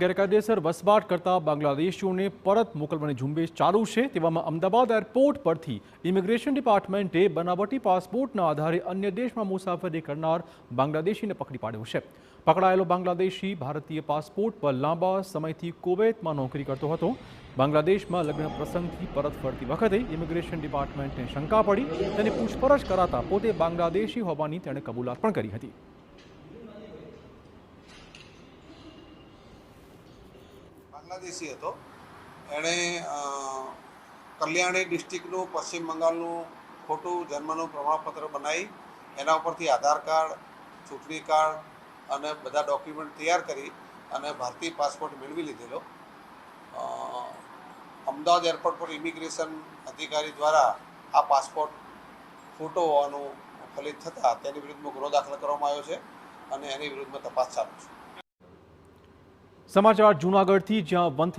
ગેરકાયદેસર વસવાટ કરતા બાંગ્લાદેશીઓને પરત મોકલવાની ઝુંબેશ ચાલુ છે। તેવામાં અમદાવાદ એરપોર્ટ પરથી ઇમિગ્રેશન ડિપાર્ટમેન્ટે બનાવટી પાસપોર્ટના આધારે અન્ય દેશમાં મુસાફરી કરનાર બાંગ્લાદેશીને પકડી પાડ્યો છે। પકડાયેલો બાંગ્લાદેશી ભારતીય પાસપોર્ટ પર લાંબા સમયથી કુવૈતમાં નોકરી કરતો હતો। બાંગ્લાદેશમાં લગ્ન પ્રસંગથી પરત ફરતી વખતે ઇમિગ્રેશન ડિપાર્ટમેન્ટને શંકા પડી। તેની પૂછપરછ કરાતા પોતે બાંગ્લાદેશી હોવાની તેણે કબૂલાત પણ કરી હતી। બાંગ્લાદેશી હતો। એણે કલ્યાણી ડિસ્ટ્રિક્ટનું પશ્ચિમ બંગાળનું ખોટું જન્મનું પ્રમાણપત્ર બનાવી એના ઉપરથી આધાર કાર્ડ, ચૂંટણી કાર્ડ અને બધા ડોક્યુમેન્ટ તૈયાર કરી અને ભારતીય પાસપોર્ટ મેળવી લીધેલો। અમદાવાદ એરપોર્ટ પર ઇમિગ્રેશન અધિકારી દ્વારા આ પાસપોર્ટ ખોટો હોવાનું ફલિત થતાં તેની વિરુદ્ધમાં ગુનો દાખલ કરવામાં આવ્યો છે અને એની વિરુદ્ધમાં તપાસ ચાલુ છે। સમાચાર જૂનાગઢથી, જ્યાં વંથલી